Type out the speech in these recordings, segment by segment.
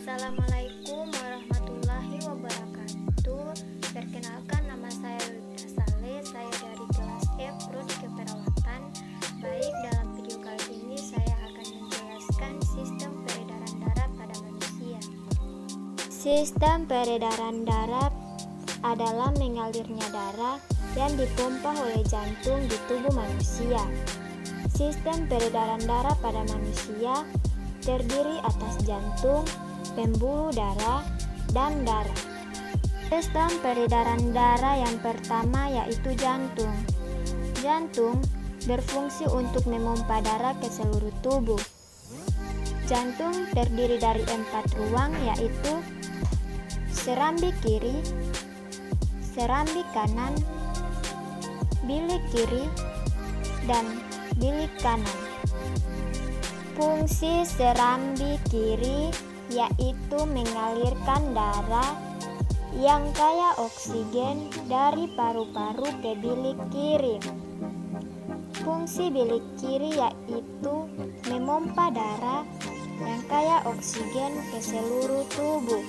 Assalamualaikum warahmatullahi wabarakatuh. Perkenalkan, nama saya Wibra Saleh. Saya dari kelas F Prodi Keperawatan. Baik, dalam video kali ini saya akan menjelaskan sistem peredaran darah pada manusia. Sistem peredaran darah adalah mengalirnya darah yang dipompa oleh jantung di tubuh manusia. Sistem peredaran darah pada manusia terdiri atas jantung, pembuluh darah, dan darah. Sistem peredaran darah yang pertama yaitu jantung. Jantung berfungsi untuk memompa darah ke seluruh tubuh. Jantung terdiri dari 4 ruang yaitu serambi kiri, serambi kanan, bilik kiri, dan bilik kanan. Fungsi serambi kiri yaitu mengalirkan darah yang kaya oksigen dari paru-paru ke bilik kiri. Fungsi bilik kiri yaitu memompa darah yang kaya oksigen ke seluruh tubuh.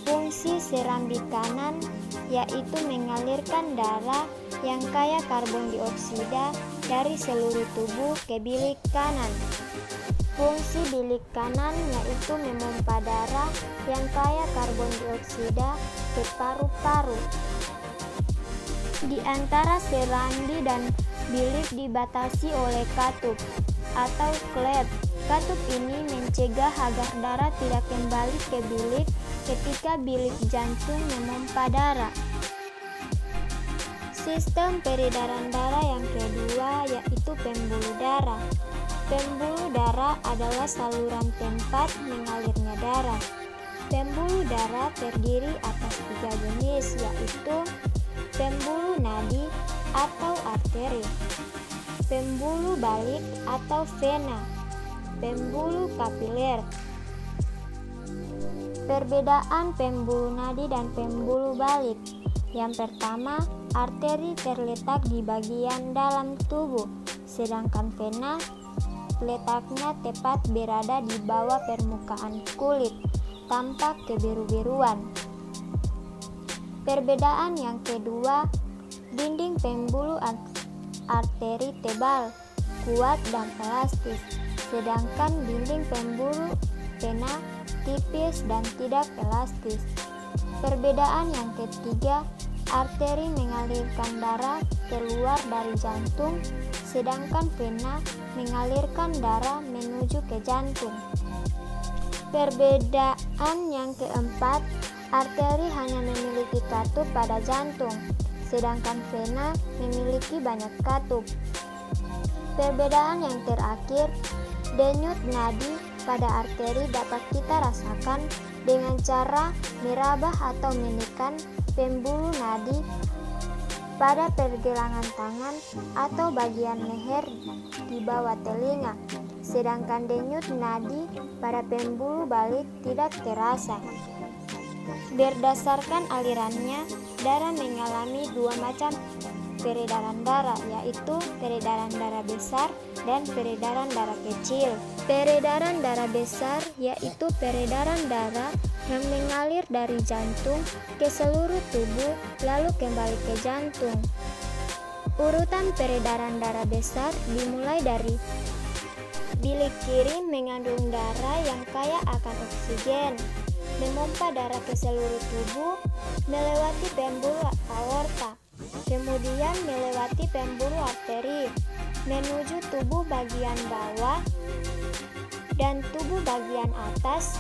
Fungsi serambi kanan yaitu mengalirkan darah yang kaya karbon dioksida dari seluruh tubuh ke bilik kanan. Fungsi bilik kanan yaitu memompa darah yang kaya karbon dioksida ke paru-paru. Di antara serambi dan bilik dibatasi oleh katup atau klep. Katup ini mencegah agar darah tidak kembali ke bilik ketika bilik jantung memompa darah. Sistem peredaran darah yang kedua yaitu pembuluh darah. Pembuluh darah adalah saluran tempat mengalirnya darah. Pembuluh darah terdiri atas 3 jenis yaitu pembuluh nadi atau arteri, pembuluh balik atau vena, pembuluh kapiler. Perbedaan pembuluh nadi dan pembuluh balik. Yang pertama, arteri terletak di bagian dalam tubuh, sedangkan vena letaknya tepat berada di bawah permukaan kulit, tampak kebiru-biruan. Perbedaan yang kedua, dinding pembuluh arteri tebal, kuat dan elastis, sedangkan dinding pembuluh vena tipis dan tidak elastis. Perbedaan yang ketiga, arteri mengalirkan darah keluar dari jantung, sedangkan vena mengalirkan darah menuju ke jantung. Perbedaan yang keempat, arteri hanya memiliki katup pada jantung, sedangkan vena memiliki banyak katup. Perbedaan yang terakhir, denyut nadi pada arteri dapat kita rasakan dengan cara meraba atau menekan pembuluh nadi pada pergelangan tangan atau bagian leher di bawah telinga, sedangkan denyut nadi pada pembuluh balik tidak terasa. Berdasarkan alirannya, darah mengalami 2 macam peredaran darah, yaitu peredaran darah besar dan peredaran darah kecil. Peredaran darah besar yaitu peredaran darah yang mengalir dari jantung ke seluruh tubuh lalu kembali ke jantung. Urutan peredaran darah besar dimulai dari bilik kiri mengandung darah yang kaya akan oksigen, memompa darah ke seluruh tubuh melewati pembuluh aorta, kemudian melewati pembuluh arteri menuju tubuh bagian bawah dan tubuh bagian atas.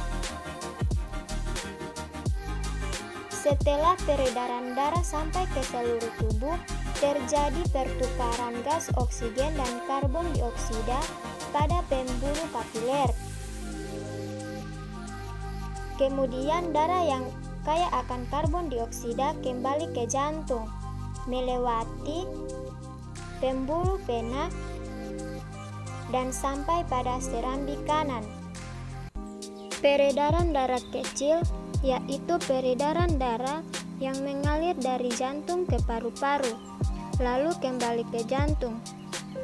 Setelah peredaran darah sampai ke seluruh tubuh, terjadi pertukaran gas oksigen dan karbon dioksida pada pembuluh kapiler. Kemudian darah yang kaya akan karbon dioksida kembali ke jantung, melewati pembuluh vena dan sampai pada serambi kanan. Peredaran darah kecil yaitu peredaran darah yang mengalir dari jantung ke paru-paru, lalu kembali ke jantung.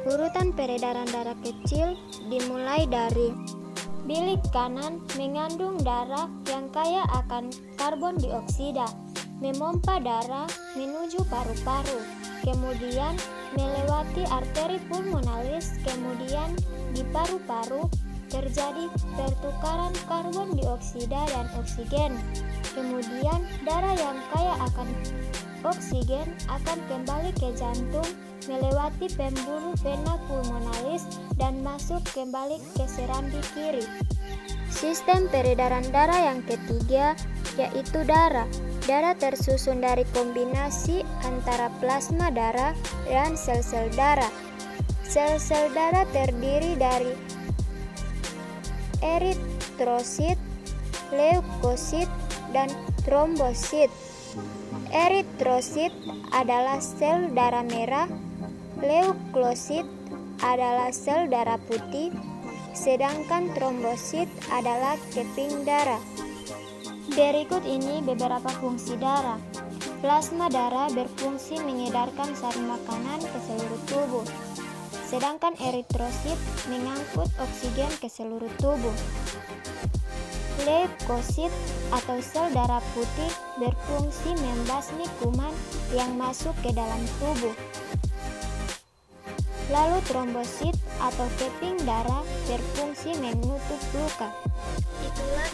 Urutan peredaran darah kecil dimulai dari Bilik kanan mengandung darah yang kaya akan karbon dioksida, memompa darah menuju paru-paru, kemudian melewati arteri pulmonalis, kemudian di paru-paru terjadi pertukaran karbon dioksida dan oksigen. Kemudian darah yang kaya akan oksigen akan kembali ke jantung, melewati pembuluh vena pulmonalis dan masuk kembali ke serambi kiri. Sistem peredaran darah yang ketiga yaitu darah. Darah tersusun dari kombinasi antara plasma darah dan sel-sel darah. Sel-sel darah terdiri dari eritrosit, leukosit, dan trombosit. Eritrosit adalah sel darah merah, leukosit adalah sel darah putih, sedangkan trombosit adalah keping darah. Berikut ini beberapa fungsi darah. Plasma darah berfungsi mengedarkan sari makanan ke seluruh tubuh, sedangkan eritrosit mengangkut oksigen ke seluruh tubuh. Leukosit atau sel darah putih berfungsi membasmi kuman yang masuk ke dalam tubuh. Lalu trombosit atau keping darah berfungsi menutup luka. Itulah